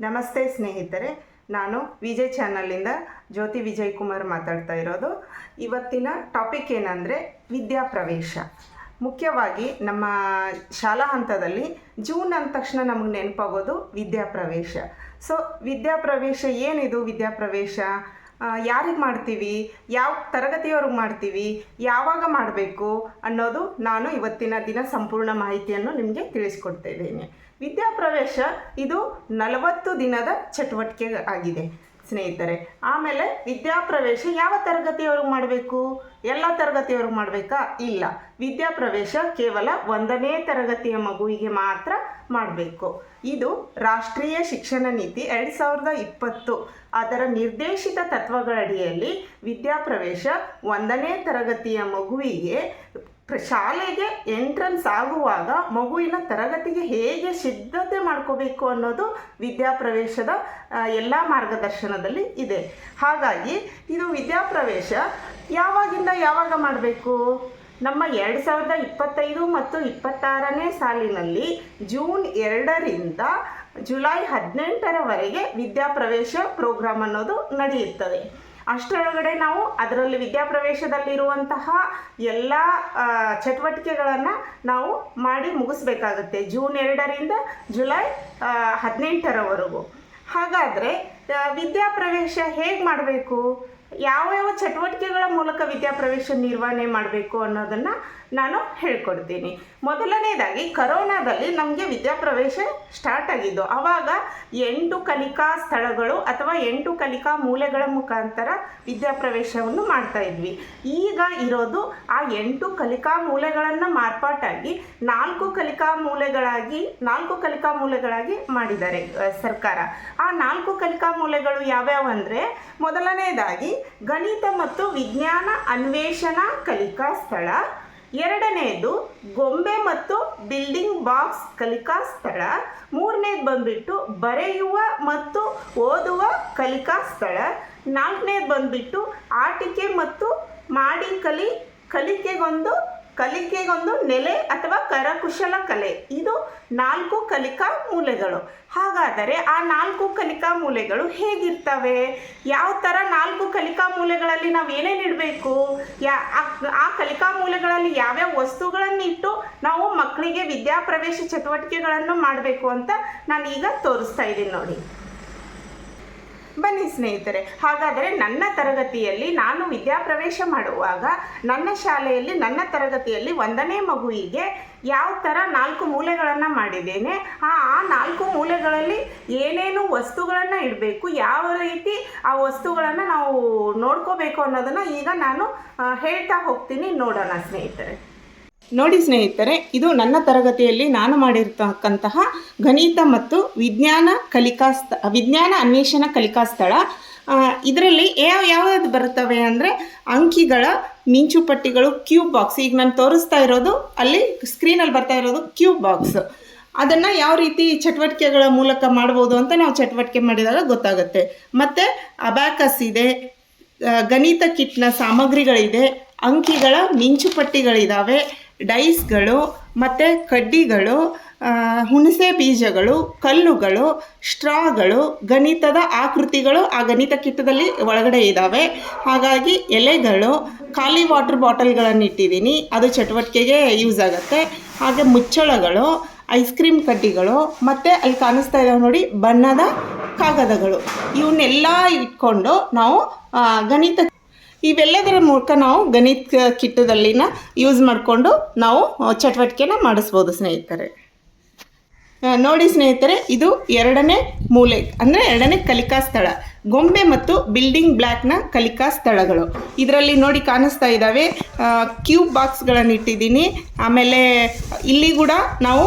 ನಮಸ್ತೆ ಸ್ನೇಹಿತರೆ, ನಾನು ವಿಜಯ್ ಚಾನಲಿಂದ ಜ್ಯೋತಿ ವಿಜಯ್ ಕುಮಾರ್ ಮಾತಾಡ್ತಾ ಇರೋದು. ಇವತ್ತಿನ ಟಾಪಿಕ್ ಏನಂದರೆ ವಿದ್ಯಾಪ್ರವೇಶ. ಮುಖ್ಯವಾಗಿ ನಮ್ಮ ಶಾಲಾ ಹಂತದಲ್ಲಿ ಜೂನ್ ಅಂದ ತಕ್ಷಣ ನಮಗೆ ನೆನಪಾಗೋದು ವಿದ್ಯಾಪ್ರವೇಶ. ಸೊ ವಿದ್ಯಾಪ್ರವೇಶ ಏನಿದು? ವಿದ್ಯಾಪ್ರವೇಶ ಯಾರಿಗೆ ಮಾಡ್ತೀವಿ, ಯಾವ ತರಗತಿಯವ್ರಿಗೆ ಮಾಡ್ತೀವಿ, ಯಾವಾಗ ಮಾಡಬೇಕು ಅನ್ನೋದು ನಾನು ಇವತ್ತಿನ ದಿನ ಸಂಪೂರ್ಣ ಮಾಹಿತಿಯನ್ನು ನಿಮಗೆ ತಿಳಿಸ್ಕೊಡ್ತಾ ಇದ್ದೇನೆ. ವಿದ್ಯಾಪ್ರವೇಶ ಇದು 40 ದಿನದ ಚಟುವಟಿಕೆ ಆಗಿದೆ ಸ್ನೇಹಿತರೆ. ಆಮೇಲೆ ವಿದ್ಯಾಪ್ರವೇಶ ಯಾವ ತರಗತಿಯವ್ರಿಗೆ ಮಾಡಬೇಕು? ಎಲ್ಲ ತರಗತಿಯವ್ರಿಗೆ ಮಾಡಬೇಕಾ? ಇಲ್ಲ, ವಿದ್ಯಾಪ್ರವೇಶ ಕೇವಲ 1ನೇ ತರಗತಿಯ ಮಗುವಿಗೆ ಮಾತ್ರ ಮಾಡಬೇಕು. ಇದು ರಾಷ್ಟ್ರೀಯ ಶಿಕ್ಷಣ ನೀತಿ 2020 ಅದರ ನಿರ್ದೇಶಿತ ತತ್ವಗಳಡಿಯಲ್ಲಿ ವಿದ್ಯಾಪ್ರವೇಶ 1ನೇ ತರಗತಿಯ ಮಗುವಿಗೆ ಶಾಲೆಗೆ ಎಂಟ್ರನ್ಸ್ ಆಗುವಾಗ ಮಗುವಿನ ತರಗತಿಗೆ ಹೇಗೆ ಸಿದ್ಧತೆ ಮಾಡ್ಕೋಬೇಕು ಅನ್ನೋದು ವಿದ್ಯಾಪ್ರವೇಶದ ಎಲ್ಲ ಮಾರ್ಗದರ್ಶನದಲ್ಲಿ ಇದೆ. ಹಾಗಾಗಿ ಇದು ವಿದ್ಯಾಪ್ರವೇಶ ಯಾವಾಗಿಂದ ಯಾವಾಗ ಮಾಡಬೇಕು? ನಮ್ಮ 2025 ಮತ್ತು 26ನೇ ಸಾಲಿನಲ್ಲಿ ಜೂನ್ 2ರಿಂದ ಜುಲೈ 18ರವರೆಗೆ ವಿದ್ಯಾಪ್ರವೇಶ ಪ್ರೋಗ್ರಾಮ್ ಅನ್ನೋದು ನಡೆಯುತ್ತದೆ. ಅಷ್ಟರೊಳಗಡೆ ನಾವು ಅದರಲ್ಲಿ ವಿದ್ಯಾಪ್ರವೇಶದಲ್ಲಿರುವಂತಹ ಎಲ್ಲ ಚಟುವಟಿಕೆಗಳನ್ನು ನಾವು ಮಾಡಿ ಮುಗಿಸ್ಬೇಕಾಗುತ್ತೆ, ಜೂನ್ 2ರಿಂದ ಜುಲೈ 18ರವರೆಗೂ. ಹಾಗಾದರೆ ವಿದ್ಯಾಪ್ರವೇಶ ಹೇಗೆ ಮಾಡಬೇಕು, ಯಾವ ಚಟುವಟಿಕೆಗಳ ಮೂಲಕ ವಿದ್ಯಾಪ್ರವೇಶ ನಿರ್ವಹಣೆ ಮಾಡಬೇಕು ಅನ್ನೋದನ್ನು ನಾನು ಹೇಳ್ಕೊಡ್ತೀನಿ. ಮೊದಲನೇದಾಗಿ ಕರೋನಾದಲ್ಲಿ ನಮಗೆ ವಿದ್ಯಾಪ್ರವೇಶ ಸ್ಟಾರ್ಟ್ ಆಗಿದ್ದು. ಆವಾಗ 8 ಕಲಿಕಾ ಸ್ಥಳಗಳು ಅಥವಾ 8 ಕಲಿಕಾ ಮೂಲೆಗಳ ಮುಖಾಂತರ ವಿದ್ಯಾಪ್ರವೇಶವನ್ನು ಮಾಡ್ತಾ ಇದ್ವಿ. ಈಗ ಇರೋದು ಆ 8 ಕಲಿಕಾ ಮೂಲೆಗಳನ್ನು ಮಾರ್ಪಾಟಾಗಿ 4 ಕಲಿಕಾ ಮೂಲೆಗಳಾಗಿ ಮಾಡಿದ್ದಾರೆ ಸರ್ಕಾರ. ಆ 4 ಕಲಿಕಾ ಮೂಲೆಗಳು ಯಾವ್ಯಾವ ಅಂದರೆ, ಮೊದಲನೇದಾಗಿ ಗಣಿತ ಮತ್ತು ವಿಜ್ಞಾನ ಅನ್ವೇಷಣಾ ಕಲಿಕಾ ಸ್ಥಳ, ಎರಡನೇದು ಗೊಂಬೆ ಮತ್ತು ಬಿಲ್ಡಿಂಗ್ ಬಾಕ್ಸ್ ಕಲಿಕಾ ಸ್ಥಳ, ಮೂರನೇದು ಬಂದುಬಿಟ್ಟು ಬರೆಯುವ ಮತ್ತು ಓದುವ ಕಲಿಕಾ ಸ್ಥಳ, ನಾಲ್ಕನೇದು ಬಂದುಬಿಟ್ಟು ಆಟಿಕೆ ಮತ್ತು ಮಾಡಿ ಕಲಿಕೆಗೊಂದು ನೆಲೆ ಅಥವಾ ಕರಕುಶಲ ಕಲೆ. ಇದು 4 ಕಲಿಕಾ ಮೂಲೆಗಳು. ಹಾಗಾದರೆ ಆ 4 ಕಲಿಕಾ ಮೂಲೆಗಳು ಹೇಗಿರ್ತವೆ? ಯಾವ ಥರ 4 ಕಲಿಕಾ ಮೂಲೆಗಳಲ್ಲಿ ನಾವು ಏನೇನು ಇಡಬೇಕು, ಆ ಕಲಿಕಾ ಮೂಲೆಗಳಲ್ಲಿ ಯಾವ್ಯಾವ ವಸ್ತುಗಳನ್ನು ಇಟ್ಟು ನಾವು ಮಕ್ಕಳಿಗೆ ವಿದ್ಯಾಪ್ರವೇಶ ಚಟುವಟಿಕೆಗಳನ್ನು ಮಾಡಬೇಕು ಅಂತ ನಾನು ಈಗ ತೋರಿಸ್ತಾ ಇದ್ದೀನಿ ನೋಡಿ. ಬನ್ನಿ ಸ್ನೇಹಿತರೆ, ಹಾಗಾದರೆ ನನ್ನ ತರಗತಿಯಲ್ಲಿ ನಾನು ವಿದ್ಯಾಪ್ರವೇಶ ಮಾಡುವಾಗ ನನ್ನ ಶಾಲೆಯಲ್ಲಿ ನನ್ನ ತರಗತಿಯಲ್ಲಿ 1ನೇ ಮಗುವಿಗೆ ಯಾವ ಥರ 4 ಮೂಲೆಗಳನ್ನು ಮಾಡಿದ್ದೇನೆ, ಆ 4 ಮೂಲೆಗಳಲ್ಲಿ ಏನೇನು ವಸ್ತುಗಳನ್ನು ಇಡಬೇಕು, ಯಾವ ರೀತಿ ಆ ವಸ್ತುಗಳನ್ನು ನಾವು ನೋಡ್ಕೋಬೇಕು ಅನ್ನೋದನ್ನು ಈಗ ನಾನು ಹೇಳ್ತಾ ಹೋಗ್ತೀನಿ. ನೋಡೋಣ ಸ್ನೇಹಿತರೆ. ನೋಡಿ ಸ್ನೇಹಿತರೆ, ಇದು ನನ್ನ ತರಗತಿಯಲ್ಲಿ ನಾನು ಮಾಡಿರ್ತಕ್ಕಂತಹ ಗಣಿತ ಮತ್ತು ವಿಜ್ಞಾನ ಅನ್ವೇಷಣಾ ಕಲಿಕಾ ಸ್ಥಳ. ಇದರಲ್ಲಿ ಯಾವ್ಯಾವುದು ಬರ್ತವೆ ಅಂದರೆ, ಅಂಕಿಗಳ ಮಿಂಚುಪಟ್ಟಿಗಳು, ಕ್ಯೂಬ್ ಬಾಕ್ಸ್. ಈಗ ನಾನು ತೋರಿಸ್ತಾ ಇರೋದು ಅಲ್ಲಿ ಸ್ಕ್ರೀನಲ್ಲಿ ಬರ್ತಾ ಇರೋದು ಕ್ಯೂಬ್ ಬಾಕ್ಸ್. ಅದನ್ನು ಯಾವ ರೀತಿ ಚಟುವಟಿಕೆಗಳ ಮೂಲಕ ಮಾಡ್ಬೋದು ಅಂತ ನಾವು ಚಟುವಟಿಕೆ ಮಾಡಿದಾಗ ಗೊತ್ತಾಗುತ್ತೆ. ಮತ್ತು ಅಬ್ಯಾಕಸ್ ಇದೆ, ಗಣಿತ ಕಿಟ್ನ ಸಾಮಗ್ರಿಗಳಿದೆ, ಅಂಕಿಗಳ ಮಿಂಚುಪಟ್ಟಿಗಳಿದ್ದಾವೆ, ಡೈಸ್ಗಳು ಮತ್ತು ಕಡ್ಡಿಗಳು, ಹುಣಸೆ ಬೀಜಗಳು, ಕಲ್ಲುಗಳು, ಸ್ಟ್ರಾಗಳು, ಗಣಿತದ ಆಕೃತಿಗಳು ಆ ಗಣಿತ ಕಿಟ್ಟದಲ್ಲಿ ಒಳಗಡೆ ಇದ್ದಾವೆ. ಹಾಗಾಗಿ ಎಲೆಗಳು, ಖಾಲಿ ವಾಟರ್ ಬಾಟಲ್ಗಳನ್ನು ಇಟ್ಟಿದ್ದೀನಿ, ಅದು ಚಟುವಟಿಕೆಗೆ ಯೂಸ್ ಆಗುತ್ತೆ. ಹಾಗೆ ಮುಚ್ಚಳಗಳು, ಐಸ್ ಕ್ರೀಮ್ ಕಡ್ಡಿಗಳು, ಮತ್ತು ಅಲ್ಲಿ ಕಾಣಿಸ್ತಾ ಇದ್ದಾವೆ ನೋಡಿ ಬಣ್ಣದ ಕಾಗದಗಳು. ಇವನ್ನೆಲ್ಲ ಇಟ್ಕೊಂಡು ನಾವು ಇವೆಲ್ಲದರ ಮೂಲಕ ನಾವು ಗಣಿತ ಕಿಟ್ಟದಲ್ಲಿನ ಯೂಸ್ ಮಾಡಿಕೊಂಡು ನಾವು ಚಟುವಟಿಕೆನ ಮಾಡಿಸ್ಬೋದು ಸ್ನೇಹಿತರೆ. ನೋಡಿ ಸ್ನೇಹಿತರೆ, ಇದು 2ನೇ ಮೂಲೆ ಅಂದರೆ 2ನೇ ಕಲಿಕಾ ಸ್ಥಳ, ಗೊಂಬೆ ಮತ್ತು ಬಿಲ್ಡಿಂಗ್ ಬ್ಲಾಕ್ನ ಕಲಿಕಾ ಸ್ಥಳಗಳು. ಇದರಲ್ಲಿ ನೋಡಿ ಕಾಣಿಸ್ತಾ ಇದ್ದಾವೆ ಕ್ಯೂಬ್ ಬಾಕ್ಸ್ಗಳನ್ನು ಇಟ್ಟಿದ್ದೀನಿ. ಆಮೇಲೆ ಇಲ್ಲಿ ಕೂಡ ನಾವು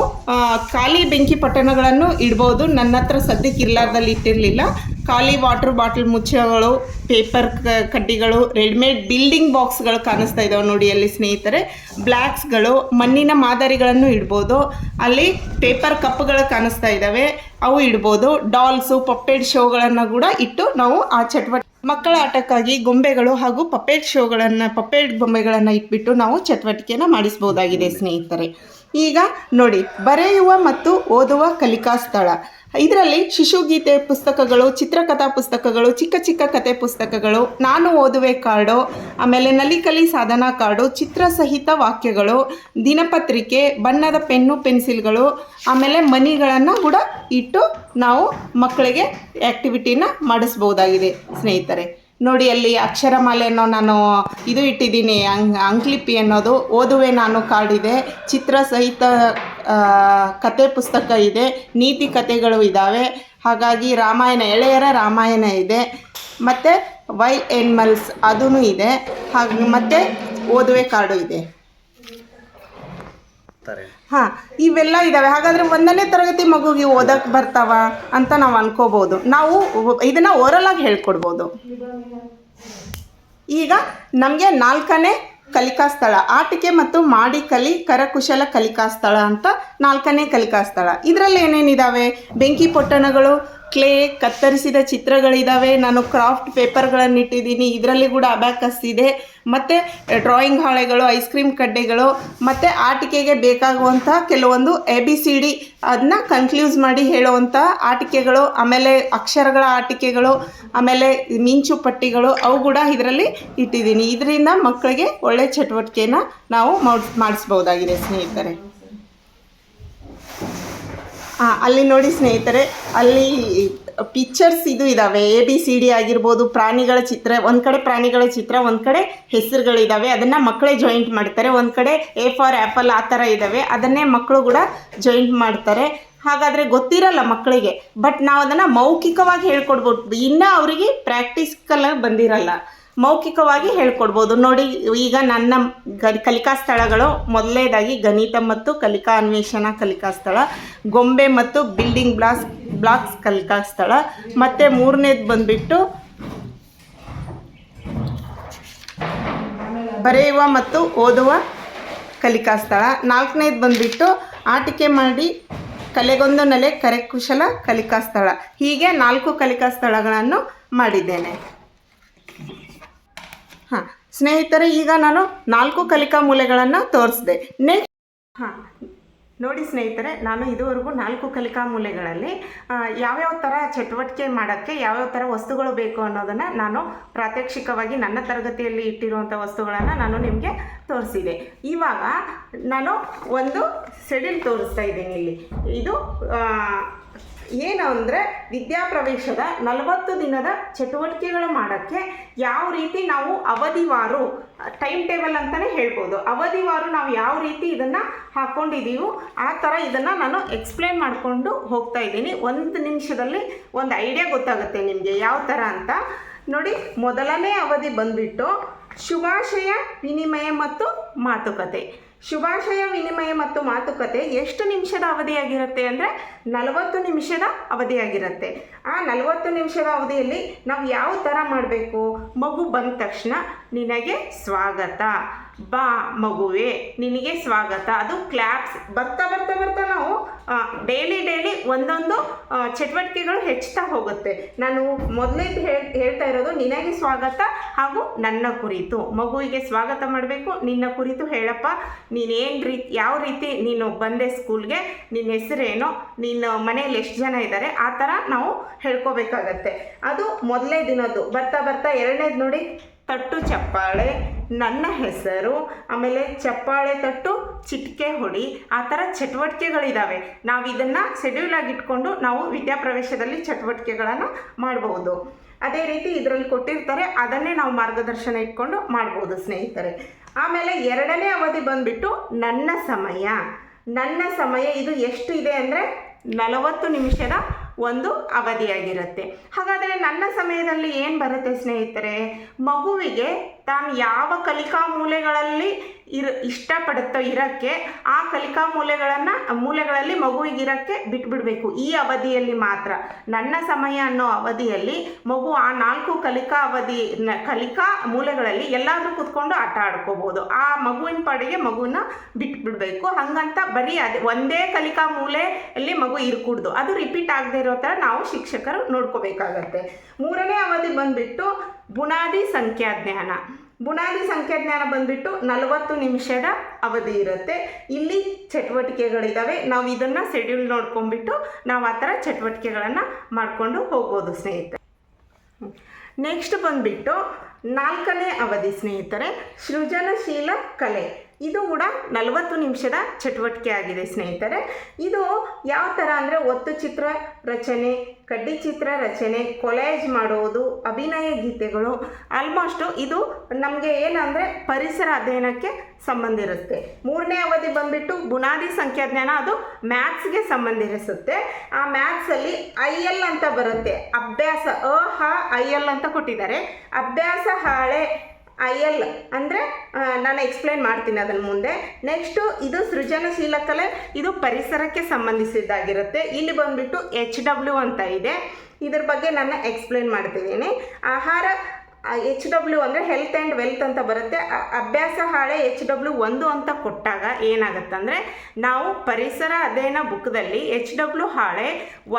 ಖಾಲಿ ಬೆಂಕಿ ಪಟ್ಟಣಗಳನ್ನು ಇಡ್ಬೋದು. ನನ್ನ ಹತ್ರ ಸದ್ಯಕ್ಕೆ ಇರ್ಲಾರ್ದಲ್ಲಿ ಇಟ್ಟಿರಲಿಲ್ಲ. ಖಾಲಿ ವಾಟರ್ ಬಾಟಲ್ ಮುಚ್ಚಗಳು, ಪೇಪರ್ ಕಡ್ಡಿಗಳು, ರೆಡಿಮೇಡ್ ಬಿಲ್ಡಿಂಗ್ ಬಾಕ್ಸ್ಗಳು ಕಾಣಿಸ್ತಾ ಇದ್ದಾವೆ ನೋಡಿ ಅಲ್ಲಿ ಸ್ನೇಹಿತರೆ. ಬ್ಲಾಕ್ಸ್ಗಳು, ಮಣ್ಣಿನ ಮಾದರಿಗಳನ್ನು ಇಡ್ಬೋದು. ಅಲ್ಲಿ ಪೇಪರ್ ಕಪ್ಗಳು ಕಾಣಿಸ್ತಾ ಇದ್ದಾವೆ, ಅವು ಇಡ್ಬೋದು. ಡಾಲ್ಸು, ಪಪ್ಪೆಟ್ ಶೋಗಳನ್ನು ಕೂಡ ಇಟ್ಟು ನಾವು ಆ ಮಕ್ಕಳ ಆಟಕ್ಕಾಗಿ ಗೊಂಬೆಗಳು ಹಾಗೂ ಪಪ್ಪೆಟ್ ಬೊಂಬೆಗಳನ್ನು ಇಟ್ಬಿಟ್ಟು ನಾವು ಚಟುವಟಿಕೆನ ಮಾಡಿಸ್ಬೋದಾಗಿದೆ ಸ್ನೇಹಿತರೆ. ಈಗ ನೋಡಿ, ಬರೆಯುವ ಮತ್ತು ಓದುವ ಕಲಿಕಾ ಸ್ಥಳ. ಇದರಲ್ಲಿ ಶಿಶುಗೀತೆ ಪುಸ್ತಕಗಳು, ಚಿತ್ರಕಥಾ ಪುಸ್ತಕಗಳು, ಚಿಕ್ಕ ಚಿಕ್ಕ ಕತೆ ಪುಸ್ತಕಗಳು, ನಾನು ಓದುವೆ ಕಾರ್ಡು, ಆಮೇಲೆ ನಲಿಕಲಿ ಸಾಧನಾ ಕಾರ್ಡು, ಚಿತ್ರ ಸಹಿತ ವಾಕ್ಯಗಳು, ದಿನಪತ್ರಿಕೆ, ಬಣ್ಣದ ಪೆನ್ನು ಪೆನ್ಸಿಲ್ಗಳು, ಆಮೇಲೆ ಮನಿಗಳನ್ನು ಕೂಡ ಇಟ್ಟು ನಾವು ಮಕ್ಕಳಿಗೆ ಆ್ಯಕ್ಟಿವಿಟಿನ ಮಾಡಿಸ್ಬೋದಾಗಿದೆ ಸ್ನೇಹಿತರೆ. ನೋಡಿ, ಅಲ್ಲಿ ಅಕ್ಷರಮಾಲೆಯನ್ನು ನಾನು ಇದು ಇಟ್ಟಿದ್ದೀನಿ, ಅಂಕ್ಲಿಪಿ ಅನ್ನೋದು, ಓದುವೆ ನಾನು ಕಾರ್ಡಿದೆ, ಚಿತ್ರ ಸಹಿತ ಕತೆ ಪುಸ್ತಕ ಇದೆ, ನೀತಿ ಕಥೆಗಳು ಇದ್ದಾವೆ. ಹಾಗಾಗಿ ರಾಮಾಯಣ, ಎಳೆಯರ ರಾಮಾಯಣ ಇದೆ, ಮತ್ತು ವೈಲ್ಡ್ ಎನಿಮಲ್ಸ್ ಅದೂ ಇದೆ. ಹಾಗೆ ಮತ್ತು ಓದುವೆ ಕಾರ್ಡು ಇದೆ. ಹಾಂ, ಇವೆಲ್ಲ ಇದ್ದಾವೆ. ಹಾಗಾದರೆ 1ನೇ ತರಗತಿ ಮಗುಗೆ ಓದಕ್ಕೆ ಬರ್ತಾವ ಅಂತ ನಾವು ಅನ್ಕೋಬೋದು. ನಾವು ಇದನ್ನು ಓರಲಾಗಿ ಹೇಳ್ಕೊಡ್ಬೋದು. ಈಗ ನಮಗೆ 4ನೇ ಕಲಿಕಾ ಸ್ಥಳ, ಆಟಿಕೆ ಮತ್ತು ಮಾಡಿ ಕಲಿ ಕರಕುಶಲ ಕಲಿಕಾ ಸ್ಥಳ ಅಂತ 4ನೇ ಕಲಿಕಾ ಸ್ಥಳ. ಇದರಲ್ಲಿ ಏನೇನಿದ್ದಾವೆ? ಬೆಂಕಿ ಪೊಟ್ಟಣಗಳು, ಕ್ಲೇ, ಕತ್ತರಿಸಿದ ಚಿತ್ರಗಳಿದ್ದಾವೆ, ನಾನು ಕ್ರಾಫ್ಟ್ ಪೇಪರ್ಗಳನ್ನು ಇಟ್ಟಿದ್ದೀನಿ, ಇದರಲ್ಲಿ ಕೂಡ ಅಬ್ಯಾಕಸ್ ಇದೆ, ಮತ್ತು ಡ್ರಾಯಿಂಗ್ ಹಾಳೆಗಳು, ಐಸ್ ಕ್ರೀಮ್ ಕಡ್ಡೆಗಳು, ಮತ್ತು ಆಟಿಕೆಗೆ ಬೇಕಾಗುವಂಥ ಕೆಲವೊಂದು ABCD ಅದನ್ನ ಕನ್ಕ್ಲೂಸ್ ಮಾಡಿ ಹೇಳುವಂಥ ಆಟಿಕೆಗಳು, ಆಮೇಲೆ ಅಕ್ಷರಗಳ ಆಟಿಕೆಗಳು, ಆಮೇಲೆ ಮಿಂಚು ಪಟ್ಟಿಗಳು, ಅವು ಕೂಡ ಇದರಲ್ಲಿ ಇಟ್ಟಿದ್ದೀನಿ. ಇದರಿಂದ ಮಕ್ಕಳಿಗೆ ಒಳ್ಳೆಯ ಚಟುವಟಿಕೆನ ನಾವು ಮಾಡಿಸ್ಬೋದಾಗಿದೆ ಸ್ನೇಹಿತರೆ. ಅಲ್ಲಿ ನೋಡಿ ಸ್ನೇಹಿತರೆ, ಅಲ್ಲಿ ಪಿಕ್ಚರ್ಸ್ ಇದು ಇದ್ದಾವೆ, ABCD ಆಗಿರ್ಬೋದು, ಪ್ರಾಣಿಗಳ ಚಿತ್ರ, ಒಂದು ಕಡೆ ಪ್ರಾಣಿಗಳ ಚಿತ್ರ, ಒಂದು ಕಡೆ ಹೆಸರುಗಳಿದ್ದಾವೆ, ಅದನ್ನು ಮಕ್ಕಳೇ ಜಾಯಿಂಟ್ ಮಾಡ್ತಾರೆ. ಒಂದು ಕಡೆ A ಫಾರ್ ಆ್ಯಪಲ್ ಆ ಥರ ಇದ್ದಾವೆ, ಅದನ್ನೇ ಮಕ್ಕಳು ಕೂಡ ಜಾಯಿಂಟ್ ಮಾಡ್ತಾರೆ. ಹಾಗಾದರೆ ಗೊತ್ತಿರಲ್ಲ ಮಕ್ಕಳಿಗೆ, ಬಟ್ ನಾವು ಅದನ್ನು ಮೌಖಿಕವಾಗಿ ಹೇಳ್ಕೊಡ್ಬೋದು. ಇನ್ನೂ ಅವರಿಗೆ ಪ್ರಾಕ್ಟಿಕಲಾಗಿ ಬಂದಿರಲ್ಲ, ಮೌಖಿಕವಾಗಿ ಹೇಳ್ಕೊಡ್ಬೋದು. ನೋಡಿ, ಈಗ ನನ್ನ ಕಲಿಕಾ ಸ್ಥಳಗಳು, ಮೊದಲನೇದಾಗಿ ಗಣಿತ ಮತ್ತು ಕಲಿಕಾ ಅನ್ವೇಷಣಾ ಕಲಿಕಾ ಸ್ಥಳ, ಗೊಂಬೆ ಮತ್ತು ಬಿಲ್ಡಿಂಗ್ ಬ್ಲಾಕ್ಸ್ ಕಲಿಕಾ ಸ್ಥಳ, ಮತ್ತು 3ನೇದು ಬಂದುಬಿಟ್ಟು ಬರೆಯುವ ಮತ್ತು ಓದುವ ಕಲಿಕಾ ಸ್ಥಳ, 4ನೇದು ಬಂದುಬಿಟ್ಟು ಆಟಿಕೆ ಮಾಡಿ ಕಲೆಗೊಂದು ನೆಲೆ ಕರಕುಶಲ ಕಲಿಕಾ ಸ್ಥಳ. ಹೀಗೆ 4 ಕಲಿಕಾ ಸ್ಥಳಗಳನ್ನು ಮಾಡಿದ್ದೇನೆ. ಹಾಂ ಸ್ನೇಹಿತರೆ, ಈಗ ನಾನು 4 ಕಲಿಕಾ ಮೂಲೆಗಳನ್ನು ತೋರಿಸಿದೆ. ನೋಡಿ ಸ್ನೇಹಿತರೆ, ನಾನು ಇದುವರೆಗೂ 4 ಕಲಿಕಾ ಮೂಲೆಗಳಲ್ಲಿ ಯಾವ್ಯಾವ ಥರ ಚಟುವಟಿಕೆ ಮಾಡೋಕ್ಕೆ ಯಾವ್ಯಾವ ಥರ ವಸ್ತುಗಳು ಬೇಕು ಅನ್ನೋದನ್ನು ನಾನು ಪ್ರಾತ್ಯಕ್ಷಿಕವಾಗಿ ನನ್ನ ತರಗತಿಯಲ್ಲಿ ಇಟ್ಟಿರುವಂಥ ವಸ್ತುಗಳನ್ನು ನಾನು ನಿಮಗೆ ತೋರಿಸಿದೆ. ಇವಾಗ ನಾನು ಒಂದು ಶೆಡ್ಯೂಲ್ ತೋರಿಸ್ತಾ ಇದ್ದೀನಿ. ಇಲ್ಲಿ ಇದು ಏನು ಅಂದರೆ, ವಿದ್ಯಾಪ್ರವೇಶದ 40 ದಿನದ ಚಟುವಟಿಕೆಗಳು ಮಾಡೋಕ್ಕೆ ಯಾವ ರೀತಿ ನಾವು ಅವಧಿವಾರು ಟೈಮ್ ಟೇಬಲ್ ಅಂತಲೇ ಹೇಳ್ಬೋದು, ಅವಧಿವಾರು ನಾವು ಯಾವ ರೀತಿ ಇದನ್ನು ಹಾಕ್ಕೊಂಡಿದ್ದೀವೋ ಆ ಥರ ಇದನ್ನು ನಾನು ಎಕ್ಸ್ಪ್ಲೇನ್ ಮಾಡಿಕೊಂಡು ಹೋಗ್ತಾ ಇದ್ದೀನಿ. 1 ನಿಮಿಷದಲ್ಲಿ ಒಂದು ಐಡಿಯಾ ಗೊತ್ತಾಗುತ್ತೆ ನಿಮಗೆ ಯಾವ ಥರ ಅಂತ. ನೋಡಿ, ಮೊದಲನೇ ಅವಧಿ ಬಂದುಬಿಟ್ಟು ಶುಭಾಶಯ ವಿನಿಮಯ ಮತ್ತು ಮಾತುಕತೆ. ಶುಭಾಶಯ ವಿನಿಮಯ ಮತ್ತು ಮಾತುಕತೆ ಎಷ್ಟು ನಿಮಿಷದ ಅವಧಿಯಾಗಿರುತ್ತೆ ಅಂದರೆ 40 ನಿಮಿಷದ ಅವಧಿಯಾಗಿರುತ್ತೆ. ಆ 40 ನಿಮಿಷದ ಅವಧಿಯಲ್ಲಿ ನಾವು ಯಾವ ಥರ ಮಾಡಬೇಕು? ಮಗು ಬಂದ ತಕ್ಷಣ ನಿನಗೆ ಸ್ವಾಗತ, ಬಾ ಮಗುವೆ ನಿನಗೆ ಸ್ವಾಗತ, ಅದು ಕ್ಲಾಪ್ಸ್. ಬರ್ತಾ ಬರ್ತಾ ಬರ್ತಾ ನಾವು ಡೈಲಿ ಒಂದೊಂದು ಚಟುವಟಿಕೆಗಳು ಹೆಚ್ಚುತ್ತಾ ಹೋಗುತ್ತೆ. ನಾನು ಮೊದಲೇದು ಹೇಳ್ತಾ ಇರೋದು ನಿನಗೆ ಸ್ವಾಗತ ಹಾಗೂ ನನ್ನ ಕುರಿತು. ಮಗುವಿಗೆ ಸ್ವಾಗತ ಮಾಡಬೇಕು, ನಿನ್ನ ಕುರಿತು ಹೇಳಪ್ಪ, ನೀನೇನು ಯಾವ ರೀತಿ ನೀನು ಬಂದೆ ಸ್ಕೂಲ್ಗೆ, ನಿನ್ನ ಹೆಸರೇನು, ನಿನ್ನ ಮನೆಯಲ್ಲಿ ಎಷ್ಟು ಜನ ಇದ್ದಾರೆ, ಆ ಥರ ನಾವು ಹೇಳ್ಕೋಬೇಕಾಗತ್ತೆ. ಅದು ಮೊದಲೇ ದಿನದ್ದು. ಬರ್ತಾ ಬರ್ತಾ 2ನೇದು ನೋಡಿ, ತಟ್ಟು ಚಪ್ಪಾಳೆ, ನನ್ನ ಹೆಸರು, ಆಮೇಲೆ ಚಪ್ಪಾಳೆ ತಟ್ಟು, ಚಿಟಿಕೆ ಹೊಡಿ, ಆ ಥರ ಚಟುವಟಿಕೆಗಳಿದ್ದಾವೆ. ನಾವು ಇದನ್ನು ಶೆಡ್ಯೂಲಾಗಿ ಇಟ್ಕೊಂಡು ನಾವು ವಿದ್ಯಾಪ್ರವೇಶದಲ್ಲಿ ಚಟುವಟಿಕೆಗಳನ್ನು ಮಾಡಬಹುದು. ಅದೇ ರೀತಿ ಇದರಲ್ಲಿ ಕೊಟ್ಟಿರ್ತಾರೆ, ಅದನ್ನೇ ನಾವು ಮಾರ್ಗದರ್ಶನ ಇಟ್ಕೊಂಡು ಮಾಡ್ಬೋದು ಸ್ನೇಹಿತರೆ. ಆಮೇಲೆ 2ನೇ ಅವಧಿ ಬಂದುಬಿಟ್ಟು ನನ್ನ ಸಮಯ. ನನ್ನ ಸಮಯ ಇದು ಎಷ್ಟು ಇದೆ ಅಂದರೆ 40 ನಿಮಿಷದ ಒಂದು ಅವಧಿಯಾಗಿರುತ್ತೆ. ಹಾಗಾದರೆ ನನ್ನ ಸಮಯದಲ್ಲಿ ಏನು ಬರುತ್ತೆ ಸ್ನೇಹಿತರೆ? ಮಗುವಿಗೆ ತಾನು ಯಾವ ಕಲಿಕಾ ಮೂಲೆಗಳಲ್ಲಿ ಇಷ್ಟಪಡುತ್ತೋ ಇರೋಕ್ಕೆ, ಆ ಕಲಿಕಾ ಮೂಲೆಗಳಲ್ಲಿ ಮಗುವಿಗಿರೋಕ್ಕೆ ಬಿಟ್ಬಿಡಬೇಕು. ಈ ಅವಧಿಯಲ್ಲಿ ಮಾತ್ರ, ನನ್ನ ಸಮಯ ಅನ್ನೋ ಅವಧಿಯಲ್ಲಿ ಮಗು ಆ 4 ಕಲಿಕಾ ಮೂಲೆಗಳಲ್ಲಿ ಎಲ್ಲಾದರೂ ಕೂತ್ಕೊಂಡು ಆಟ ಆಡ್ಕೋಬೋದು. ಆ ಮಗುವಿನ ಪಾಡಿಗೆ ಮಗುವನ್ನ ಬಿಟ್ಬಿಡಬೇಕು. ಹಾಗಂತ ಬರೀ ಒಂದೇ ಕಲಿಕಾ ಮೂಲೆಯಲ್ಲಿ ಮಗು ಇರ್ಕೂಡ್ದು, ಅದು ರಿಪೀಟ್ ಆಗದೆ ಇರೋ ಥರ ನಾವು ಶಿಕ್ಷಕರು ನೋಡ್ಕೋಬೇಕಾಗತ್ತೆ. 3ನೇ ಅವಧಿ ಬಂದುಬಿಟ್ಟು ಬುನಾದಿ ಸಂಖ್ಯಾಜ್ಞಾನ. ಬುನಾದಿ ಸಂಖ್ಯಾಜ್ಞಾನ ಬಂದುಬಿಟ್ಟು 40 ನಿಮಿಷದ ಅವಧಿ ಇರುತ್ತೆ. ಇಲ್ಲಿ ಚಟುವಟಿಕೆಗಳಿದ್ದಾವೆ. ನಾವು ಇದನ್ನು ಶೆಡ್ಯೂಲ್ ನೋಡ್ಕೊಂಡ್ಬಿಟ್ಟು ನಾವು ಆ ಥರ ಚಟುವಟಿಕೆಗಳನ್ನು ಮಾಡಿಕೊಂಡು ಹೋಗ್ಬೋದು ಸ್ನೇಹಿತರೆ. ನೆಕ್ಸ್ಟ್ ಬಂದುಬಿಟ್ಟು 4ನೇ ಅವಧಿ ಸ್ನೇಹಿತರೆ, ಸೃಜನಶೀಲ ಕಲೆ. ಇದು ಕೂಡ 40 ನಿಮಿಷದ ಚಟುವಟಿಕೆ ಆಗಿದೆ ಸ್ನೇಹಿತರೆ. ಇದು ಯಾವ ಥರ ಅಂದರೆ ಒತ್ತು ಚಿತ್ರ ರಚನೆ, ಕಡ್ಡಿ ಚಿತ್ರ ರಚನೆ, ಕೊಲೇಜ್ ಮಾಡುವುದು, ಅಭಿನಯ ಗೀತೆಗಳು. ಆಲ್ಮೋಸ್ಟು ಇದು ನಮಗೆ ಏನಂದರೆ ಪರಿಸರ ಅಧ್ಯಯನಕ್ಕೆ ಸಂಬಂಧ ಇರುತ್ತೆ. 3ನೇ ಅವಧಿ ಬಂದುಬಿಟ್ಟು ಬುನಾದಿ ಸಂಖ್ಯಾಜ್ಞಾನ, ಅದು ಮ್ಯಾಥ್ಸ್ಗೆ ಸಂಬಂಧಿಸುತ್ತೆ. ಆ ಮ್ಯಾಥ್ಸಲ್ಲಿ IL ಅಂತ ಬರುತ್ತೆ, ಅಭ್ಯಾಸ. IL ಅಂತ ಕೊಟ್ಟಿದ್ದಾರೆ. ಅಭ್ಯಾಸ ಹಾಳೆ IL ಅಂದರೆ ನಾನು ಎಕ್ಸ್ಪ್ಲೈನ್ ಮಾಡ್ತೀನಿ ಅದನ್ನು ಮುಂದೆ. ನೆಕ್ಸ್ಟು ಇದು ಸೃಜನಶೀಲ ಕಲೆ, ಇದು ಪರಿಸರಕ್ಕೆ ಸಂಬಂಧಿಸಿದ್ದಾಗಿರುತ್ತೆ. ಇಲ್ಲಿ ಬಂದುಬಿಟ್ಟು HW ಅಂತ ಇದೆ, ಇದ್ರ ಬಗ್ಗೆ ನಾನು ಎಕ್ಸ್ಪ್ಲೈನ್ ಮಾಡ್ತಿದ್ದೀನಿ. ಆಹಾರ HW ಅಂದರೆ ಹೆಲ್ತ್ ಆ್ಯಂಡ್ ವೆಲ್ತ್ ಅಂತ ಬರುತ್ತೆ. ಅಭ್ಯಾಸ ಹಾಳೆ HW 1 ಅಂತ ಕೊಟ್ಟಾಗ ಏನಾಗುತ್ತಂದರೆ, ನಾವು ಪರಿಸರ ಅಧ್ಯಯನ ಬುಕ್ದಲ್ಲಿ HW ಹಾಳೆ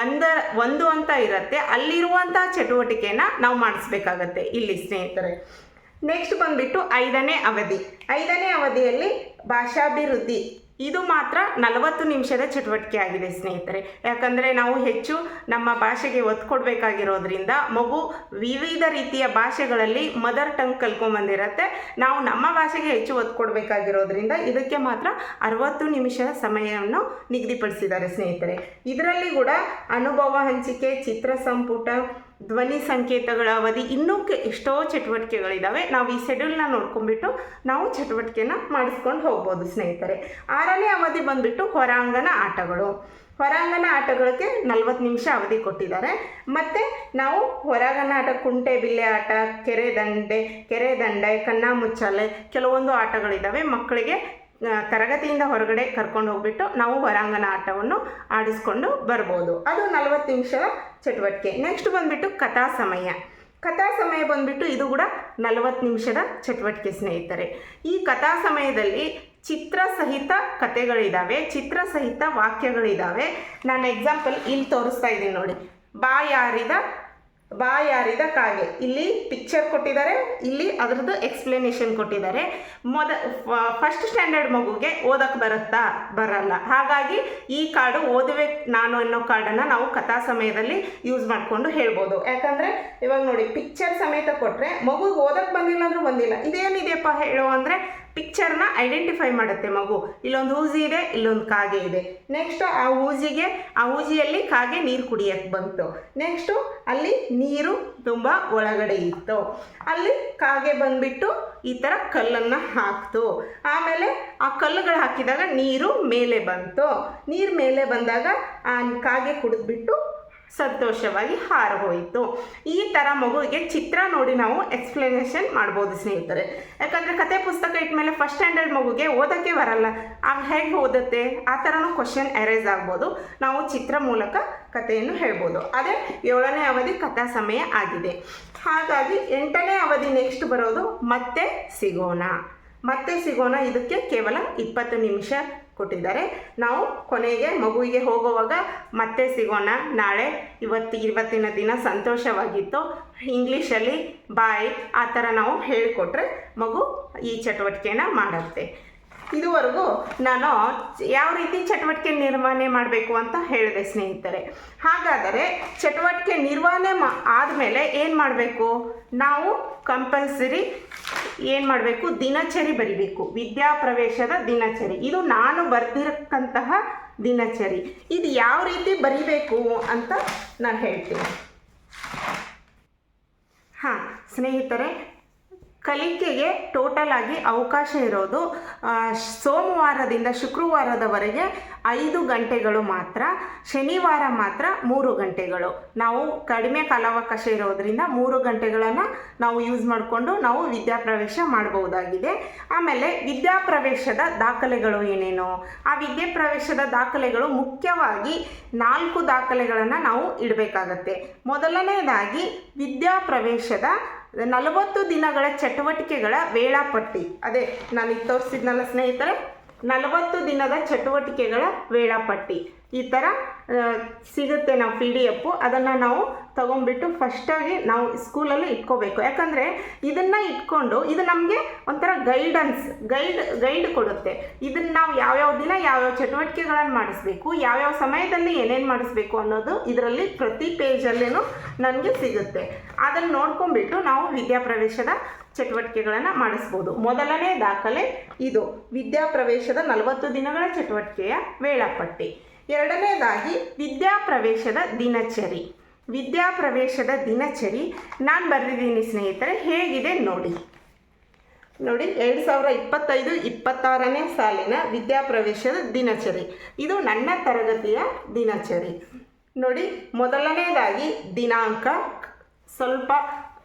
1 ಅಂತ ಇರುತ್ತೆ. ಅಲ್ಲಿರುವಂಥ ಚಟುವಟಿಕೆನ ನಾವು ಮಾಡಿಸ್ಬೇಕಾಗತ್ತೆ ಇಲ್ಲಿ ಸ್ನೇಹಿತರೆ. ನೆಕ್ಸ್ಟ್ ಬಂದುಬಿಟ್ಟು 5ನೇ ಅವಧಿ. 5ನೇ ಅವಧಿಯಲ್ಲಿ ಭಾಷಾಭಿವೃದ್ಧಿ. ಇದು ಮಾತ್ರ 40 ನಿಮಿಷದ ಚಟುವಟಿಕೆ ಆಗಿದೆ ಸ್ನೇಹಿತರೆ. ಯಾಕಂದರೆ ನಾವು ಹೆಚ್ಚು ನಮ್ಮ ಭಾಷೆಗೆ ಒತ್ತು ಕೊಡಬೇಕಾಗಿರೋದ್ರಿಂದ ಮಗು ವಿವಿಧ ರೀತಿಯ ಭಾಷೆಗಳಲ್ಲಿ ಮದರ್ ಟಂಗ್ ಕಲ್ತ್ಕೊಂಡ್ಬಂದಿರುತ್ತೆ. ನಾವು ನಮ್ಮ ಭಾಷೆಗೆ ಹೆಚ್ಚು ಒತ್ತು ಕೊಡಬೇಕಾಗಿರೋದ್ರಿಂದ ಇದಕ್ಕೆ ಮಾತ್ರ 60 ನಿಮಿಷದ ಸಮಯವನ್ನು ನಿಗದಿಪಡಿಸಿದ್ದಾರೆ ಸ್ನೇಹಿತರೆ. ಇದರಲ್ಲಿ ಕೂಡ ಅನುಭವ ಹಂಚಿಕೆ, ಚಿತ್ರ ಸಂಪುಟ, ಧ್ವನಿ ಸಂಕೇತಗಳ ಅವಧಿ, ಇನ್ನೂ ಎಷ್ಟೋ ಚಟುವಟಿಕೆಗಳಿದ್ದಾವೆ. ನಾವು ಈ ಶೆಡ್ಯೂಲ್ನ ನೋಡ್ಕೊಂಡ್ಬಿಟ್ಟು ನಾವು ಚಟುವಟಿಕೆನ ಮಾಡಿಸ್ಕೊಂಡು ಹೋಗ್ಬೋದು ಸ್ನೇಹಿತರೆ. 6ನೇ ಅವಧಿ ಬಂದುಬಿಟ್ಟು ಹೊರಾಂಗಣ ಆಟಗಳು. ಹೊರಾಂಗಣ ಆಟಗಳಿಗೆ 40 ನಿಮಿಷ ಅವಧಿ ಕೊಟ್ಟಿದ್ದಾರೆ. ಮತ್ತು ನಾವು ಹೊರಾಂಗಣ ಆಟ, ಕುಂಟೆ ಬಿಲ್ಲೆ ಆಟ, ಕೆರೆ ದಂಡೆ, ಕಣ್ಣಾಮುಚ್ಚಾಲೆ, ಕೆಲವೊಂದು ಆಟಗಳಿದ್ದಾವೆ. ಮಕ್ಕಳಿಗೆ ತರಗತಿಯಿಂದ ಹೊರಗಡೆ ಕರ್ಕೊಂಡು ಹೋಗ್ಬಿಟ್ಟು ನಾವು ಹೊರಾಂಗಣ ಆಟವನ್ನು ಆಡಿಸ್ಕೊಂಡು ಬರ್ಬೋದು. ಅದು 40 ನಿಮಿಷದ ಚಟುವಟಿಕೆ. ನೆಕ್ಸ್ಟ್ ಬಂದುಬಿಟ್ಟು ಕಥಾ ಸಮಯ. ಕಥಾ ಸಮಯ ಬಂದುಬಿಟ್ಟು ಇದು ಕೂಡ 40 ನಿಮಿಷದ ಚಟುವಟಿಕೆ ಸ್ನೇಹಿತರೆ. ಈ ಕಥಾ ಸಮಯದಲ್ಲಿ ಚಿತ್ರ ಸಹಿತ ಕಥೆಗಳಿದ್ದಾವೆ, ಚಿತ್ರ ಸಹಿತ ವಾಕ್ಯಗಳಿದ್ದಾವೆ. ನಾನು ಎಕ್ಸಾಂಪಲ್ ಇಲ್ಲಿ ತೋರಿಸ್ತಾ ಇದ್ದೀನಿ ನೋಡಿ. ಬಾಯಾರಿದ ಕಾಗೆ. ಇಲ್ಲಿ ಪಿಕ್ಚರ್ ಕೊಟ್ಟಿದ್ದಾರೆ, ಇಲ್ಲಿ ಅದರದ್ದು ಎಕ್ಸ್ಪ್ಲನೇಷನ್ ಕೊಟ್ಟಿದ್ದಾರೆ. ಫಸ್ಟ್ ಸ್ಟ್ಯಾಂಡರ್ಡ್ ಮಗುಗೆ ಓದಕ್ಕೆ ಬರಲ್ಲ. ಹಾಗಾಗಿ ಈ ಕಾರ್ಡು ಓದಬೇಕು ನಾನು ಅನ್ನೋ ಕಾರ್ಡನ್ನು ನಾವು ಕಥಾ ಸಮಯದಲ್ಲಿ ಯೂಸ್ ಮಾಡಿಕೊಂಡು ಹೇಳ್ಬೋದು. ಯಾಕಂದರೆ ಇವಾಗ ನೋಡಿ, ಪಿಕ್ಚರ್ ಸಮೇತ ಕೊಟ್ಟರೆ ಮಗುಗೆ ಓದಕ್ಕೆ ಬಂದಿಲ್ಲ ಅಂದರೂ ಬಂದಿಲ್ಲ, ಇದೇನಿದೆಯಪ್ಪ ಹೇಳೋ ಅಂದರೆ ಪಿಕ್ಚರ್ನ ಐಡೆಂಟಿಫೈ ಮಾಡುತ್ತೆ ಮಗು. ಇಲ್ಲೊಂದು ಹೂಜಿ ಇದೆ, ಇಲ್ಲೊಂದು ಕಾಗೆ ಇದೆ. ನೆಕ್ಸ್ಟ್ ಆ ಹೂಜಿಯಲ್ಲಿ ಕಾಗೆ ನೀರು ಕುಡಿಯಕ್ಕೆ ಬಂತು. ನೆಕ್ಸ್ಟು ಅಲ್ಲಿ ನೀರು ತುಂಬ ಒಳಗಡೆ ಇತ್ತು. ಅಲ್ಲಿ ಕಾಗೆ ಬಂದುಬಿಟ್ಟು ಈ ಥರ ಕಲ್ಲನ್ನು ಹಾಕ್ತು. ಆಮೇಲೆ ಆ ಕಲ್ಲುಗಳು ಹಾಕಿದಾಗ ನೀರು ಮೇಲೆ ಬಂತು. ನೀರು ಮೇಲೆ ಬಂದಾಗ ಆ ಕಾಗೆ ಕುಡಿದ್ಬಿಟ್ಟು ಸಂತೋಷವಾಗಿ ಹಾರೋಯಿತು. ಈ ಥರ ಮಗುವಿಗೆ ಚಿತ್ರ ನೋಡಿ ನಾವು ಎಕ್ಸ್ಪ್ಲನೇಷನ್ ಮಾಡ್ಬೋದು ಸ್ನೇಹಿತರೆ. ಯಾಕಂದರೆ ಕತೆ ಪುಸ್ತಕ ಇಟ್ಮೇಲೆ ಫಸ್ಟ್ ಸ್ಟ್ಯಾಂಡರ್ಡ್ ಮಗುಗೆ ಓದೋಕ್ಕೆ ಬರಲ್ಲ, ಆಗ ಹೇಗೆ ಓದುತ್ತೆ? ಆ ಥರನೂ ಕ್ವಶನ್ ಅರೈಸ್ ಆಗ್ಬೋದು. ನಾವು ಚಿತ್ರ ಮೂಲಕ ಕಥೆಯನ್ನು ಹೇಳ್ಬೋದು. ಅದೇ 7ನೇ ಅವಧಿ ಕಥಾ ಸಮಯ ಆಗಿದೆ. ಹಾಗಾಗಿ 8ನೇ ಅವಧಿ ನೆಕ್ಸ್ಟ್ ಬರೋದು ಮತ್ತೆ ಸಿಗೋಣ. ಇದಕ್ಕೆ ಕೇವಲ 20 ನಿಮಿಷ ಕೊಟ್ಟಿದ್ದಾರೆ. ನಾವು ಕೊನೆಗೆ ಮಗುವಿಗೆ ಹೋಗುವಾಗ ಮತ್ತೆ ಸಿಗೋಣ, ನಾಳೆ, ಇವತ್ತಿನ ದಿನ ಸಂತೋಷವಾಗಿತ್ತು, ಇಂಗ್ಲೀಷಲ್ಲಿ ಬಾಯ್, ಆ ಥರ ನಾವು ಹೇಳಿಕೊಟ್ರೆ ಮಗು ಈ ಚಟುವಟಿಕೆನ ಮಾಡುತ್ತೆ. ಇದುವರೆಗೂ ನಾನು ಯಾವ ರೀತಿ ಚಟುವಟಿಕೆ ನಿರ್ವಹಣೆ ಮಾಡಬೇಕು ಅಂತ ಹೇಳಿದೆ ಸ್ನೇಹಿತರೆ. ಹಾಗಾದರೆ ಚಟುವಟಿಕೆ ನಿರ್ವಹಣೆ ಆದಮೇಲೆ ಏನು ಮಾಡಬೇಕು? ನಾವು ಕಂಪಲ್ಸರಿ ಏನು ಮಾಡಬೇಕು? ದಿನಚರಿ ಬರಿಬೇಕು. ವಿದ್ಯಾಪ್ರವೇಶದ ದಿನಚರಿ, ಇದು ನಾನು ಬರೆದಿರಕ್ಕಂತಹ ದಿನಚರಿ. ಇದು ಯಾವ ರೀತಿ ಬರಿಬೇಕು ಅಂತ ನಾನು ಹೇಳ್ತೀನಿ. ಸ್ನೇಹಿತರೆ, ಕಲಿಕೆಗೆ ಟೋಟಲ್ ಆಗಿ ಅವಕಾಶ ಇರೋದು ಸೋಮವಾರದಿಂದ ಶುಕ್ರವಾರದವರೆಗೆ 5 ಗಂಟೆಗಳು ಮಾತ್ರ, ಶನಿವಾರ ಮಾತ್ರ 3 ಗಂಟೆಗಳು. ನಾವು ಕಡಿಮೆ ಕಾಲಾವಕಾಶ ಇರೋದರಿಂದ 3 ಗಂಟೆಗಳನ್ನು ನಾವು ಯೂಸ್ ಮಾಡಿಕೊಂಡು ನಾವು ವಿದ್ಯಾಪ್ರವೇಶ ಮಾಡಬಹುದಾಗಿದೆ. ಆಮೇಲೆ ವಿದ್ಯಾಪ್ರವೇಶದ ದಾಖಲೆಗಳು ಏನೇನು? ಆ ವಿದ್ಯಾಪ್ರವೇಶದ ದಾಖಲೆಗಳು ಮುಖ್ಯವಾಗಿ 4 ದಾಖಲೆಗಳನ್ನು ನಾವು ಇಡಬೇಕಾಗತ್ತೆ. ಮೊದಲನೇದಾಗಿ ವಿದ್ಯಾಪ್ರವೇಶದ 40 ದಿನಗಳ ಚಟುವಟಿಕೆಗಳ ವೇಳಾಪಟ್ಟಿ. ಅದೇ ನಾನು ಈಗ ತೋರಿಸಿದ್ನಲ್ಲ ಸ್ನೇಹಿತರೆ, 40 ದಿನದ ಚಟುವಟಿಕೆಗಳ ವೇಳಾಪಟ್ಟಿ. ಈ ಥರ ಸಿಗುತ್ತೆ ನಾವು PDF. ಅದನ್ನು ನಾವು ತೊಗೊಂಡ್ಬಿಟ್ಟು ಫಸ್ಟಾಗಿ ನಾವು ಸ್ಕೂಲಲ್ಲಿ ಇಟ್ಕೋಬೇಕು. ಯಾಕಂದರೆ ಇದನ್ನು ಇಟ್ಕೊಂಡು ಇದು ನಮಗೆ ಒಂಥರ ಗೈಡ್ ಕೊಡುತ್ತೆ. ಇದನ್ನು ನಾವು ಯಾವ್ಯಾವ ದಿನ ಯಾವ್ಯಾವ ಚಟುವಟಿಕೆಗಳನ್ನು ಮಾಡಿಸ್ಬೇಕು, ಯಾವ್ಯಾವ ಸಮಯದಲ್ಲಿ ಏನೇನು ಮಾಡಿಸ್ಬೇಕು ಅನ್ನೋದು ಇದರಲ್ಲಿ ಪ್ರತಿ ಪೇಜಲ್ಲೂ ನನಗೆ ಸಿಗುತ್ತೆ. ಅದನ್ನು ನೋಡ್ಕೊಂಡ್ಬಿಟ್ಟು ನಾವು ವಿದ್ಯಾಪ್ರವೇಶದ ಚಟುವಟಿಕೆಗಳನ್ನು ಮಾಡಿಸ್ಬೋದು. ಮೊದಲನೇ ದಾಖಲೆ ಇದು ವಿದ್ಯಾಪ್ರವೇಶದ 40 ದಿನಗಳ ಚಟುವಟಿಕೆಯ ವೇಳಾಪಟ್ಟಿ. ಎರಡನೇದಾಗಿ ವಿದ್ಯಾಪ್ರವೇಶದ ದಿನಚರಿ. ವಿದ್ಯಾಪ್ರವೇಶದ ದಿನಚರಿ ನಾನು ಬರೆದಿದ್ದೀನಿ ಸ್ನೇಹಿತರೆ, ಹೇಗಿದೆ ನೋಡಿ 2025-26ನೇ ಸಾಲಿನ ವಿದ್ಯಾಪ್ರವೇಶದ ದಿನಚರಿ. ಇದು ನನ್ನ ತರಗತಿಯ ದಿನಚರಿ. ನೋಡಿ, ಮೊದಲನೇದಾಗಿ ದಿನಾಂಕ ಸ್ವಲ್ಪ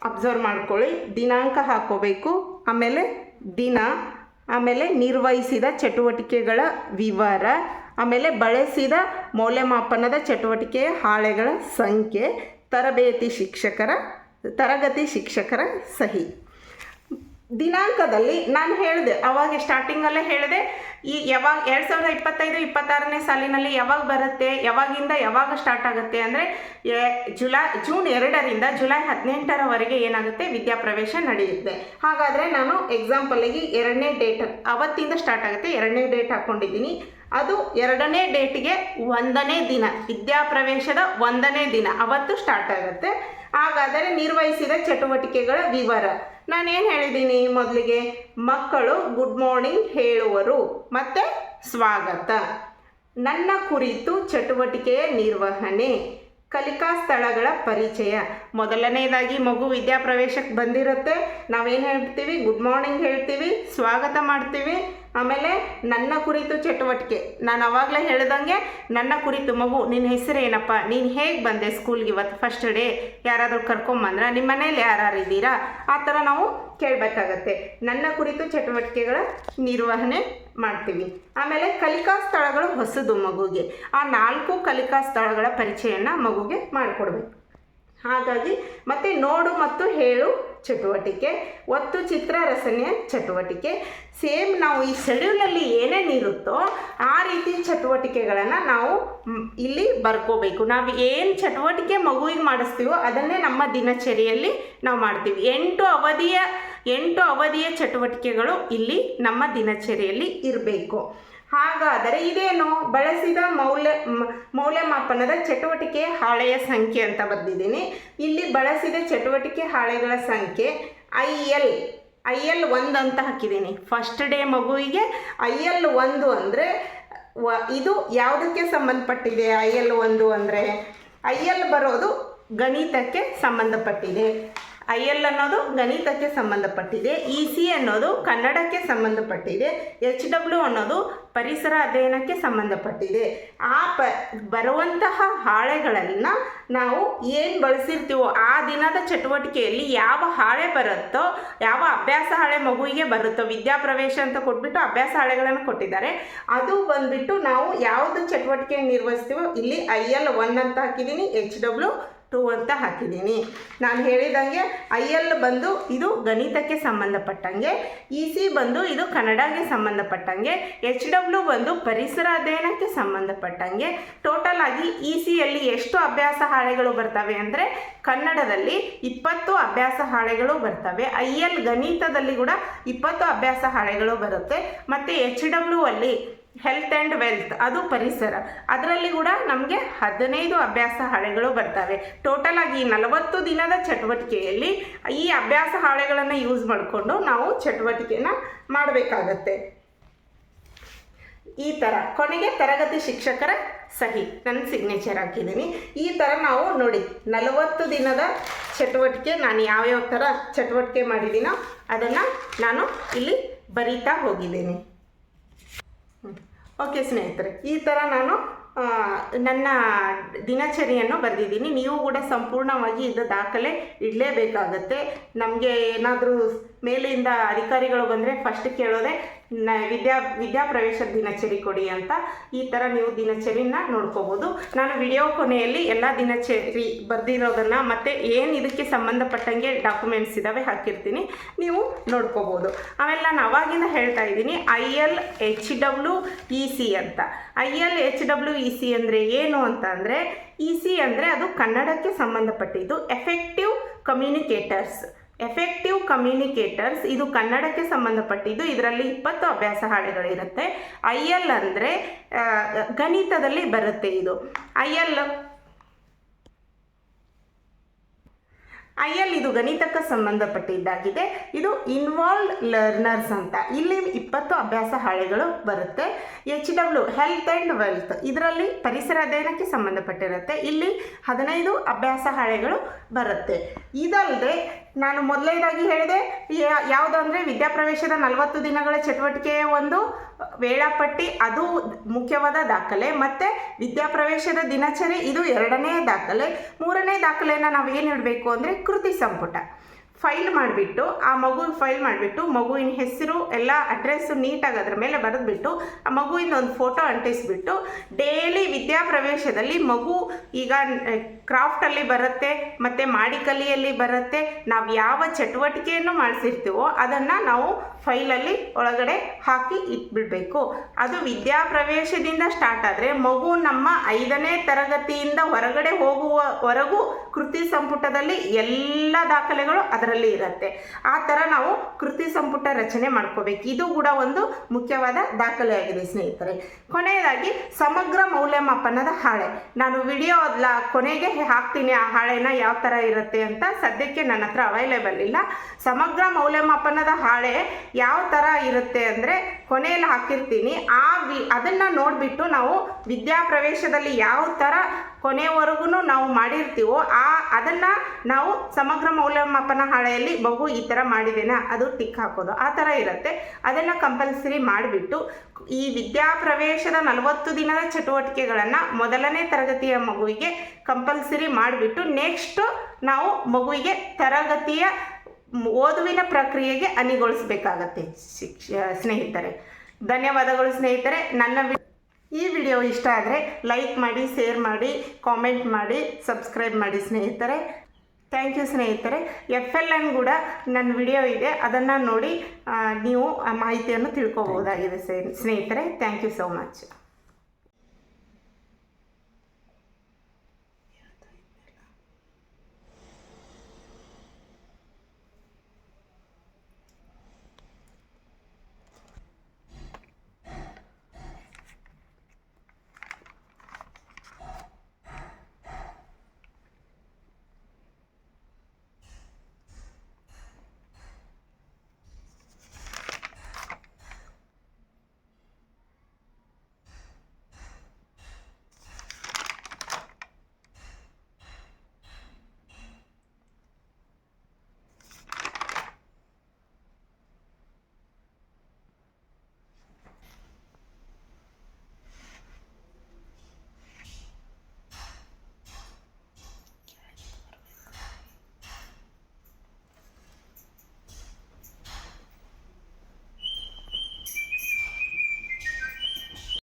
ಅಬ್ಸರ್ವ್ ಮಾಡ್ಕೊಳ್ಳಿ. ದಿನಾಂಕ ಹಾಕ್ಕೋಬೇಕು, ಆಮೇಲೆ ದಿನ, ಆಮೇಲೆ ನಿರ್ವಹಿಸಿದ ಚಟುವಟಿಕೆಗಳ ವಿವರ, ಆಮೇಲೆ ಬಳಸಿದ ಮೌಲ್ಯಮಾಪನದ ಚಟುವಟಿಕೆಯ ಹಾಳೆಗಳ ಸಂಖ್ಯೆ, ತರಗತಿ ಶಿಕ್ಷಕರ ಸಹಿ. ದಿನಾಂಕದಲ್ಲಿ ನಾನು ಹೇಳಿದೆ, ಅವಾಗ ಸ್ಟಾರ್ಟಿಂಗಲ್ಲೇ ಹೇಳಿದೆ, ಈ ಯಾವಾಗ 2025-26ನೇ ಸಾಲಿನಲ್ಲಿ ಯಾವಾಗ ಬರುತ್ತೆ, ಯಾವಾಗಿಂದ ಯಾವಾಗ ಸ್ಟಾರ್ಟ್ ಆಗುತ್ತೆ ಅಂದರೆ ಜೂನ್ 2ರಿಂದ ಜುಲೈ 18ರವರೆಗೆ ಏನಾಗುತ್ತೆ ವಿದ್ಯಾಪ್ರವೇಶ ನಡೆಯುತ್ತೆ. ಹಾಗಾದರೆ ನಾನು ಎಕ್ಸಾಂಪಲಿಗೆ 2ನೇ ಡೇಟ್ ಅವತ್ತಿಂದ ಸ್ಟಾರ್ಟ್ ಆಗುತ್ತೆ, 2ನೇ ಡೇಟ್ ಹಾಕ್ಕೊಂಡಿದ್ದೀನಿ. ಅದು 2ನೇ ಡೇಟಿಗೆ 1ನೇ ದಿನ, ವಿದ್ಯಾಪ್ರವೇಶದ 1ನೇ ದಿನ ಅವತ್ತು ಸ್ಟಾರ್ಟ್ ಆಗುತ್ತೆ. ಹಾಗಾದರೆ ನಿರ್ವಹಿಸಿದ ಚಟುವಟಿಕೆಗಳ ವಿವರ ನಾನೇನು ಹೇಳಿದ್ದೀನಿ, ಮೊದಲಿಗೆ ಮಕ್ಕಳು ಗುಡ್ ಮಾರ್ನಿಂಗ್ ಹೇಳುವರು ಮತ್ತು ಸ್ವಾಗತ, ನನ್ನ ಕುರಿತು ಚಟುವಟಿಕೆಯ ನಿರ್ವಹಣೆ, ಕಲಿಕಾ ಸ್ಥಳಗಳ ಪರಿಚಯ. ಮೊದಲನೇದಾಗಿ ಮಗು ವಿದ್ಯಾಪ್ರವೇಶಕ್ಕೆ ಬಂದಿರುತ್ತೆ, ನಾವೇನು ಹೇಳ್ತೀವಿ, ಗುಡ್ ಮಾರ್ನಿಂಗ್ ಹೇಳ್ತೀವಿ, ಸ್ವಾಗತ ಮಾಡ್ತೀವಿ. ಆಮೇಲೆ ನನ್ನ ಕುರಿತು ಚಟುವಟಿಕೆ, ನಾನು ಆವಾಗಲೇ ಹೇಳ್ದಂಗೆ ನನ್ನ ಕುರಿತು, ಮಗು ನಿನ್ನ ಹೆಸರೇನಪ್ಪ, ನೀನು ಹೇಗೆ ಬಂದೆ ಸ್ಕೂಲ್ಗೆ ಇವತ್ತು ಫಸ್ಟ್ ಡೇ, ಯಾರಾದರೂ ಕರ್ಕೊಂಬಂದ್ರೆ, ನಿಮ್ಮ ಮನೇಲಿ ಯಾರು ಇದ್ದೀರಾ, ಆ ಥರ ನಾವು ಕೇಳಬೇಕಾಗತ್ತೆ. ನನ್ನ ಕುರಿತು ಚಟುವಟಿಕೆಗಳ ನಿರ್ವಹಣೆ ಮಾಡ್ತೀವಿ. ಆಮೇಲೆ ಕಲಿಕಾ ಸ್ಥಳಗಳು ಹೊಸದು ಮಗುಗೆ, ಆ 4 ಕಲಿಕಾ ಸ್ಥಳಗಳ ಪರಿಚಯನ ಮಗುಗೆ ಮಾಡಿಕೊಡ್ಬೇಕು. ಹಾಗಾಗಿ ಮತ್ತೆ ನೋಡು ಮತ್ತು ಹೇಳು ಚಟುವಟಿಕೆ, ಒತ್ತು ಚಿತ್ರ ರಚನೆಯ ಚಟುವಟಿಕೆ, ಸೇಮ್ ನಾವು ಈ ಶೆಡ್ಯೂಲಲ್ಲಿ ಏನೇನಿರುತ್ತೋ ಆ ರೀತಿ ಚಟುವಟಿಕೆಗಳನ್ನು ನಾವು ಇಲ್ಲಿ ಬರ್ಕೋಬೇಕು. ನಾವು ಏನು ಚಟುವಟಿಕೆ ಮಗುವಿಗೆ ಮಾಡಿಸ್ತೀವೋ ಅದನ್ನೇ ನಮ್ಮ ದಿನಚರಿಯಲ್ಲಿ ನಾವು ಮಾಡ್ತೀವಿ. 8 ಅವಧಿಯ ಚಟುವಟಿಕೆಗಳು ಇಲ್ಲಿ ನಮ್ಮ ದಿನಚರಿಯಲ್ಲಿ ಇರಬೇಕು. ಹಾಗಾದರೆ ಇದೇನು, ಬಳಸಿದ ಮೌಲ್ಯಮಾಪನದ ಚಟುವಟಿಕೆ ಹಾಳೆಯ ಸಂಖ್ಯೆ ಅಂತ ಬರೆದಿದ್ದೀನಿ. ಇಲ್ಲಿ ಬಳಸಿದ ಚಟುವಟಿಕೆ ಹಾಳೆಗಳ ಸಂಖ್ಯೆ IL 1 ಅಂತ ಹಾಕಿದ್ದೀನಿ. ಫಸ್ಟ್ ಡೇ ಮಗುವಿಗೆ IL 1 ಅಂದರೆ ಇದು ಯಾವುದಕ್ಕೆ ಸಂಬಂಧಪಟ್ಟಿದೆ? IL 1 ಅಂದರೆ IL ಬರೋದು ಗಣಿತಕ್ಕೆ ಸಂಬಂಧಪಟ್ಟಿದೆ. IL ಅನ್ನೋದು ಗಣಿತಕ್ಕೆ ಸಂಬಂಧಪಟ್ಟಿದೆ, EC ಅನ್ನೋದು ಕನ್ನಡಕ್ಕೆ ಸಂಬಂಧಪಟ್ಟಿದೆ, HW ಅನ್ನೋದು ಪರಿಸರ ಅಧ್ಯಯನಕ್ಕೆ ಸಂಬಂಧಪಟ್ಟಿದೆ. ಬರುವಂತಹ ಹಾಳೆಗಳನ್ನು ನಾವು ಏನು ಬಳಸಿರ್ತೀವೋ ಆ ದಿನದ ಚಟುವಟಿಕೆಯಲ್ಲಿ ಯಾವ ಹಾಳೆ ಬರುತ್ತೋ, ಯಾವ ಅಭ್ಯಾಸ ಹಾಳೆ ಮಗುವಿಗೆ ಬರುತ್ತೋ, ವಿದ್ಯಾಪ್ರವೇಶ ಅಂತ ಕೊಟ್ಬಿಟ್ಟು ಅಭ್ಯಾಸ ಹಾಳೆಗಳನ್ನು ಕೊಟ್ಟಿದ್ದಾರೆ, ಅದು ಬಂದುಬಿಟ್ಟು ನಾವು ಯಾವುದು ಚಟುವಟಿಕೆ ನಿರ್ವಹಿಸ್ತೀವೋ ಇಲ್ಲಿ IL 1 ಅಂತ ಹಾಕಿದ್ದೀನಿ, HW 2 ಅಂತ ಹಾಕಿದ್ದೀನಿ. ನಾನು ಹೇಳಿದಂಗೆ IL ಬಂದು ಇದು ಗಣಿತಕ್ಕೆ ಸಂಬಂಧಪಟ್ಟಂಗೆ, EC ಬಂದು ಇದು ಕನ್ನಡಕ್ಕೆ ಸಂಬಂಧಪಟ್ಟಂಗೆ, HW ಬಂದು ಪರಿಸರ ಅಧ್ಯಯನಕ್ಕೆ ಸಂಬಂಧಪಟ್ಟಂಗೆ. ಟೋಟಲ್ ಆಗಿ ECಯಲ್ಲಿ ಎಷ್ಟು ಅಭ್ಯಾಸ ಹಾಳೆಗಳು ಬರ್ತವೆ ಅಂದರೆ ಕನ್ನಡದಲ್ಲಿ 20 ಅಭ್ಯಾಸ ಹಾಳೆಗಳು ಬರ್ತವೆ. IL ಗಣಿತದಲ್ಲಿ ಕೂಡ 20 ಅಭ್ಯಾಸ ಹಾಳೆಗಳು ಬರುತ್ತೆ. ಮತ್ತು HW ಅಲ್ಲಿ ಹೆಲ್ತ್ ಆ್ಯಂಡ್ ವೆಲ್ತ್, ಅದು ಪರಿಸರ, ಅದರಲ್ಲಿ ಕೂಡ ನಮಗೆ 15 ಅಭ್ಯಾಸ ಹಾಳೆಗಳು ಬರ್ತವೆ. ಟೋಟಲ್ ಆಗಿ 40 ದಿನದ ಚಟುವಟಿಕೆಯಲ್ಲಿ ಈ ಅಭ್ಯಾಸ ಹಾಳೆಗಳನ್ನು ಯೂಸ್ ಮಾಡಿಕೊಂಡು ನಾವು ಚಟುವಟಿಕೆನ ಮಾಡಬೇಕಾಗತ್ತೆ. ಈ ಥರ ಕೊನೆಗೆ ತರಗತಿ ಶಿಕ್ಷಕರ ಸಹಿ, ನನ್ನ ಸಿಗ್ನೇಚರ್ ಹಾಕಿದ್ದೀನಿ. ಈ ಥರ ನಾವು ನೋಡಿ 40 ದಿನದ ಚಟುವಟಿಕೆ ನಾನು ಯಾವ್ಯಾವ ಥರ ಚಟುವಟಿಕೆ ಮಾಡಿದ್ದೀನೋ ಅದನ್ನು ನಾನು ಇಲ್ಲಿ ಬರೀತಾ ಹೋಗಿದ್ದೀನಿ. ಓಕೆ ಸ್ನೇಹಿತರೆ, ಈ ಥರ ನಾನು ನನ್ನ ದಿನಚರಿಯನ್ನು ಬರೆದಿದ್ದೀನಿ. ನೀವು ಕೂಡ ಸಂಪೂರ್ಣವಾಗಿ ಇದು ದಾಖಲೆ ಇಡಲೇಬೇಕಾಗತ್ತೆ. ನಮಗೆ ಏನಾದರೂ ಮೇಲಿಂದ ಅಧಿಕಾರಿಗಳು ಬಂದರೆ ಫಸ್ಟ್ ಕೇಳೋದೆ ವಿದ್ಯಾಪ್ರವೇಶ ದಿನಚರಿ ಕೊಡಿ ಅಂತ ಈ ಥರ ನೀವು ದಿನಚರಿನ ನೋಡ್ಕೋಬೋದು. ನಾನು ವಿಡಿಯೋ ಕೊನೆಯಲ್ಲಿ ಎಲ್ಲ ದಿನಚರಿ ಬರೆದಿರೋದನ್ನು ಮತ್ತು ಏನು ಇದಕ್ಕೆ ಸಂಬಂಧಪಟ್ಟಂಗೆ ಡಾಕ್ಯುಮೆಂಟ್ಸ್ ಇದ್ದಾವೆ ಹಾಕಿರ್ತೀನಿ, ನೀವು ನೋಡ್ಕೋಬೋದು. ಆಮೇಲೆ ನಾನು ಅವಾಗಿಂದ ಹೇಳ್ತಾ ಇದ್ದೀನಿ ILHWEC ಅಂತ. ILHWEC ಅಂದರೆ ಏನು ಅಂತ ಅಂದರೆ EC ಅಂದರೆ ಅದು ಕನ್ನಡಕ್ಕೆ ಸಂಬಂಧಪಟ್ಟಿದ್ದು. ಎಫೆಕ್ಟಿವ್ ಕಮ್ಯುನಿಕೇಟರ್ಸ್ ಇದು ಕನ್ನಡಕ್ಕೆ ಸಂಬಂಧಪಟ್ಟಿದ್ದು. ಇದರಲ್ಲಿ 20 ಅಭ್ಯಾಸ ಹಾಳೆಗಳಿರುತ್ತೆ. IL ಅಂದರೆ ಗಣಿತದಲ್ಲಿ ಬರುತ್ತೆ. ಇದು IL ಇದು ಗಣಿತಕ್ಕೆ ಸಂಬಂಧಪಟ್ಟಿದ್ದಾಗಿದೆ. ಇದು ಇನ್ವಾಲ್ವ್ಡ್ ಲರ್ನರ್ಸ್ ಅಂತ. ಇಲ್ಲಿ 20 ಅಭ್ಯಾಸ ಹಾಳೆಗಳು ಬರುತ್ತೆ. HW ಹೆಲ್ತ್ ಆ್ಯಂಡ್ ವೆಲ್ತ್ ಇದರಲ್ಲಿ ಪರಿಸರ ಅಧ್ಯಯನಕ್ಕೆ ಸಂಬಂಧಪಟ್ಟಿರುತ್ತೆ. ಇಲ್ಲಿ 15 ಅಭ್ಯಾಸ ಹಾಳೆಗಳು ಬರುತ್ತೆ. ಇದಲ್ಲದೆ ನಾನು ಮೊದಲನೇದಾಗಿ ಹೇಳಿದೆ ಯಾವುದು ಅಂದರೆ ವಿದ್ಯಾಪ್ರವೇಶದ 40 ದಿನಗಳ ಚಟುವಟಿಕೆಯ ಒಂದು ವೇಳಾಪಟ್ಟಿ, ಅದು ಮುಖ್ಯವಾದ ದಾಖಲೆ. ಮತ್ತು ವಿದ್ಯಾಪ್ರವೇಶದ ದಿನಚರಿ ಇದು 2ನೇ ದಾಖಲೆ. 3ನೇ ದಾಖಲೆಯನ್ನು ನಾವು ಏನು ಇಡಬೇಕು ಅಂದರೆ ಕೃತಿ ಸಂಪುಟ ಫೈಲ್ ಮಾಡಿಬಿಟ್ಟು ಮಗುವಿನ ಹೆಸರು ಎಲ್ಲ ಅಡ್ರೆಸ್ಸು ನೀಟಾಗಿ ಅದ್ರ ಮೇಲೆ ಬರೆದ್ಬಿಟ್ಟು ಆ ಮಗುವಿನ ಒಂದು ಫೋಟೋ ಅಂಟಿಸ್ಬಿಟ್ಟು ಡೈಲಿ ವಿದ್ಯಾಪ್ರವೇಶದಲ್ಲಿ ಮಗು ಈಗ ಕ್ರಾಫ್ಟಲ್ಲಿ ಬರುತ್ತೆ ಮತ್ತು ಮಾಡಿಕಲಿಯಲ್ಲಿ ಬರುತ್ತೆ, ನಾವು ಯಾವ ಚಟುವಟಿಕೆಯನ್ನು ಮಾಡಿಸಿರ್ತೀವೋ ಅದನ್ನು ನಾವು ಫೈಲಲ್ಲಿ ಒಳಗಡೆ ಹಾಕಿ ಇಟ್ಬಿಡಬೇಕು. ಅದು ವಿದ್ಯಾಪ್ರವೇಶದಿಂದ ಸ್ಟಾರ್ಟ್ ಆದರೆ ಮಗು ನಮ್ಮ 5ನೇ ತರಗತಿಯಿಂದ ಹೊರಗಡೆ ಹೋಗುವವರೆಗೂ ಕೃತಿ ಸಂಪುಟದಲ್ಲಿ ಎಲ್ಲ ದಾಖಲೆಗಳು ಅದರಲ್ಲಿ ಇರುತ್ತೆ. ಆ ಥರ ನಾವು ಕೃತಿ ಸಂಪುಟ ರಚನೆ ಮಾಡ್ಕೋಬೇಕು. ಇದು ಕೂಡ ಒಂದು ಮುಖ್ಯವಾದ ದಾಖಲೆಯಾಗಿದೆ ಸ್ನೇಹಿತರೆ. ಕೊನೆಯದಾಗಿ ಸಮಗ್ರ ಮೌಲ್ಯಮಾಪನದ ಹಾಳೆ. ನಾನು ವಿಡಿಯೋ ಕೊನೆಗೆ ಹಾಕ್ತೀನಿ ಆ ಹಾಳೆನ ಯಾವ ಥರ ಇರುತ್ತೆ ಅಂತ. ಸದ್ಯಕ್ಕೆ ನನ್ನ ಹತ್ರ ಅವೈಲೇಬಲ್ ಇಲ್ಲ. ಸಮಗ್ರ ಮೌಲ್ಯಮಾಪನದ ಹಾಳೆ ಯಾವ ಥರ ಇರುತ್ತೆ ಅಂದರೆ ಕೊನೆಯಲ್ಲಿ ಹಾಕಿರ್ತೀನಿ. ಅದನ್ನು ನೋಡಿಬಿಟ್ಟು ನಾವು ವಿದ್ಯಾಪ್ರವೇಶದಲ್ಲಿ ಯಾವ ಥರ ಕೊನೆಯವರೆಗೂ ನಾವು ಮಾಡಿರ್ತೀವೋ ಅದನ್ನು ನಾವು ಸಮಗ್ರ ಮೌಲ್ಯಮಾಪನ ಹಾಳೆಯಲ್ಲಿ ಮಗು ಈ ಥರ ಮಾಡಿದೇನಾ ಅದು ಟಿಕ್ ಹಾಕೋದು, ಆ ಥರ ಇರುತ್ತೆ. ಅದನ್ನು ಕಂಪಲ್ಸರಿ ಮಾಡಿಬಿಟ್ಟು ಈ ವಿದ್ಯಾಪ್ರವೇಶದ 40 ದಿನದ ಚಟುವಟಿಕೆಗಳನ್ನು 1ನೇ ತರಗತಿಯ ಮಗುವಿಗೆ ಕಂಪಲ್ಸರಿ ಮಾಡಿಬಿಟ್ಟು ನೆಕ್ಸ್ಟು ನಾವು ಮಗುವಿಗೆ ತರಗತಿಯ ಓದುವಿನ ಪ್ರಕ್ರಿಯೆಗೆ ಅಣಿಗೊಳಿಸಬೇಕಾಗತ್ತೆ ಸ್ನೇಹಿತರೆ. ಧನ್ಯವಾದಗಳು ಸ್ನೇಹಿತರೆ. ಈ ವಿಡಿಯೋ ಇಷ್ಟ ಆದರೆ ಲೈಕ್ ಮಾಡಿ, ಶೇರ್ ಮಾಡಿ, ಕಾಮೆಂಟ್ ಮಾಡಿ, ಸಬ್ಸ್ಕ್ರೈಬ್ ಮಾಡಿ ಸ್ನೇಹಿತರೆ. ಥ್ಯಾಂಕ್ ಯು ಸ್ನೇಹಿತರೆ. FLN ಕೂಡ ನನ್ನ ವಿಡಿಯೋ ಇದೆ, ಅದನ್ನು ನೋಡಿ ನೀವು ಮಾಹಿತಿಯನ್ನು ತಿಳ್ಕೊಬೋದಾಗಿದೆ ಸ್ನೇಹಿತರೆ. Thank you so much.